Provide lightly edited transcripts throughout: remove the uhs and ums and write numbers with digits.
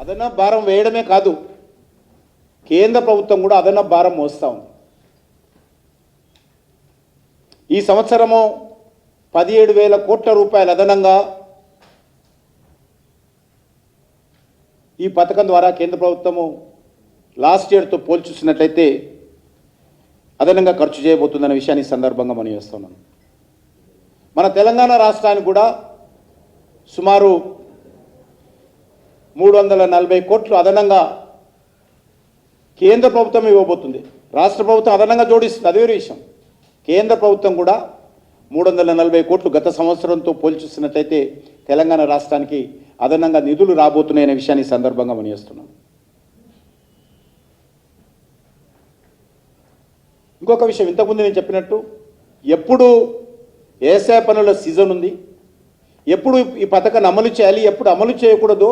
అదనపు భారం వేయడమే కాదు, కేంద్ర ప్రభుత్వం కూడా అదనపు భారం మోస్తూ ఉంది. ఈ సంవత్సరము 17,000 కోట్ల రూపాయలు అదనంగా ఈ పథకం ద్వారా కేంద్ర ప్రభుత్వము లాస్ట్ ఇయర్తో పోల్చి చూసినట్లయితే అదనంగా ఖర్చు చేయబోతుందనే విషయాన్ని సందర్భంగా మనం చేస్తున్నాం. మన తెలంగాణ రాష్ట్రానికి కూడా సుమారు 340 కోట్లు అదనంగా కేంద్ర ప్రభుత్వం ఇవ్వబోతుంది. రాష్ట్ర ప్రభుత్వం అదనంగా జోడిస్తుంది, అదే విషయం. కేంద్ర ప్రభుత్వం కూడా 340 కోట్లు గత సంవత్సరంతో పోల్చుస్తున్నట్లయితే తెలంగాణ రాష్ట్రానికి అదనంగా నిధులు రాబోతున్నాయనే విషయాన్ని సందర్భంగా మనం చేస్తున్నాం. ఇంకొక విషయం, ఇంతకుముందు నేను చెప్పినట్టు ఎప్పుడు వ్యవసాయ పనుల సీజన్ ఉంది, ఎప్పుడు ఈ పథకాన్ని అమలు చేయాలి, ఎప్పుడు అమలు చేయకూడదో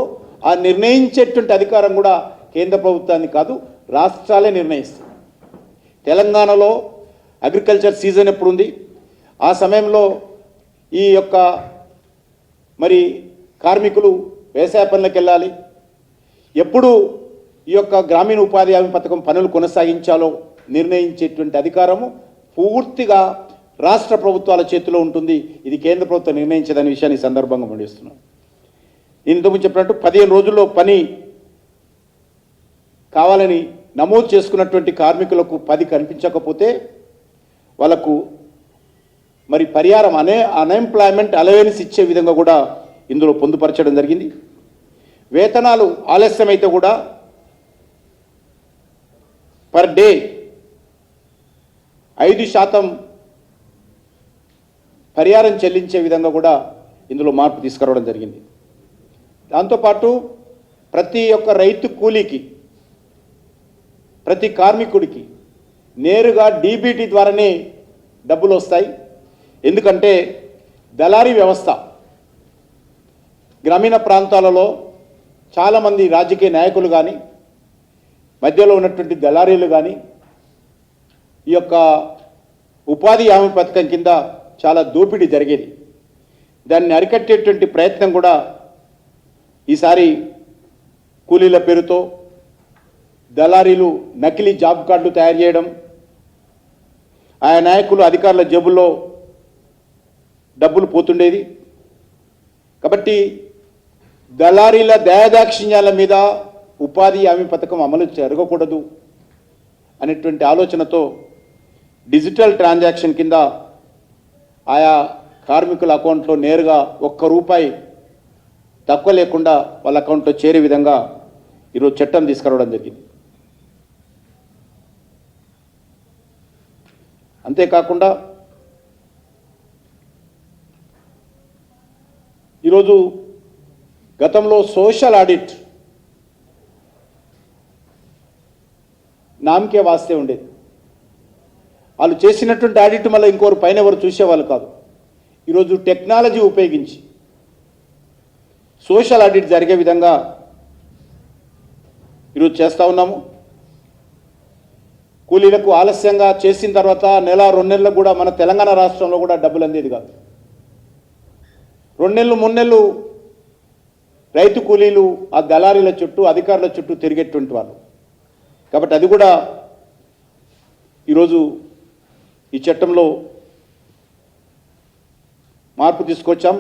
ఆ నిర్ణయించేటువంటి అధికారం కూడా కేంద్ర ప్రభుత్వాన్ని కాదు, రాష్ట్రాలే నిర్ణయిస్తాయి. తెలంగాణలో అగ్రికల్చర్ సీజన్ ఎప్పుడు ఉంది, ఆ సమయంలో ఈ యొక్క మరి కార్మికులు వ్యవసాయ పనులకు వెళ్ళాలి, ఎప్పుడు ఈ యొక్క గ్రామీణ ఉపాధి హామీ పథకం పనులు కొనసాగించాలో నిర్ణయించేటువంటి అధికారము పూర్తిగా రాష్ట్ర ప్రభుత్వాల చేతిలో ఉంటుంది. ఇది కేంద్ర ప్రభుత్వం నిర్ణయించదనే విషయాన్ని సందర్భంగా మండిస్తున్నాం. నేను ఇంతకుముందు చెప్పినట్టు 15 రోజుల్లో పని కావాలని నమోదు చేసుకున్నటువంటి కార్మికులకు 10 కనిపించకపోతే వాళ్ళకు మరి పరిహారం అన్ఎంప్లాయ్మెంట్ అలవెన్స్ ఇచ్చే విధంగా కూడా ఇందులో పొందుపరచడం జరిగింది. వేతనాలు ఆలస్యమైతే కూడా పర్ డే 5% పరిహారం చెల్లించే విధంగా కూడా ఇందులో మార్పు తీసుకురావడం జరిగింది. దాంతోపాటు ప్రతి ఒక్క రైతు కూలీకి, ప్రతి కార్మికుడికి నేరుగా డీబీటీ ద్వారానే డబ్బులు వస్తాయి. ఎందుకంటే దళారీ వ్యవస్థ గ్రామీణ ప్రాంతాలలో చాలామంది రాజకీయ నాయకులు కానీ, మధ్యలో ఉన్నటువంటి దళారీలు కానీ ఈ యొక్క ఉపాధి హామీ పథకం కింద చాలా దోపిడీ జరిగేది. దాన్ని అరికట్టేటువంటి ప్రయత్నం కూడా ఈసారి కూలీల పేరుతో దళారీలు నకిలీ జాబ్ కార్డులు తయారు చేయడం, ఆయా నాయకులు అధికారుల జేబుల్లో డబ్బులు పోతుండేది. కాబట్టి దళారీల దయాదాక్షిణ్యాల మీద ఉపాధి హామీ పథకం అమలు జరగకూడదు అనేటువంటి ఆలోచనతో డిజిటల్ ట్రాన్సాక్షన్ కింద ఆయా కార్మికుల అకౌంట్లో నేరుగా ₹1 తక్కువ లేకుండా వాళ్ళ అకౌంట్లో చేరే విధంగా ఈరోజు చట్టం తీసుకురావడం జరిగింది. అంతేకాకుండా ఈరోజు గతంలో సోషల్ ఆడిట్ నామకే వాస్తే ఉండేది. వాళ్ళు చేసినటువంటి ఆడిట్ మళ్ళీ ఇంకోరు పైన ఎవరు చూసేవాళ్ళు కాదు. ఈరోజు టెక్నాలజీ ఉపయోగించి సోషల్ ఆడిట్ జరిగే విధంగా ఈరోజు చేస్తూ ఉన్నాము. కూలీలకు ఆలస్యంగా చేసిన తర్వాత నెల 2 నెలలకు కూడా మన తెలంగాణ రాష్ట్రంలో కూడా డబ్బులు అందేది కాదు. 2 నెలలు 3 నెలలు రైతు కూలీలు ఆ దళారీల చుట్టూ అధికారుల చుట్టూ తిరిగేటువంటి వాళ్ళు. కాబట్టి అది కూడా ఈరోజు ఈ చట్టంలో మార్పు తీసుకొచ్చాం.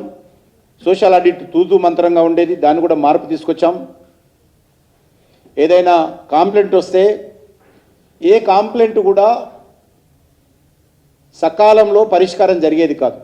సోషల్ ఆడిట్ తూతూ మంత్రంగా ఉండేది, దాన్ని కూడా మార్పు తీసుకొచ్చాం. ఏదైనా కాంప్లైంట్ వస్తే ఏ కాంప్లైంట్ కూడా సకాలంలో పరిష్కారం జరిగేది కాదు.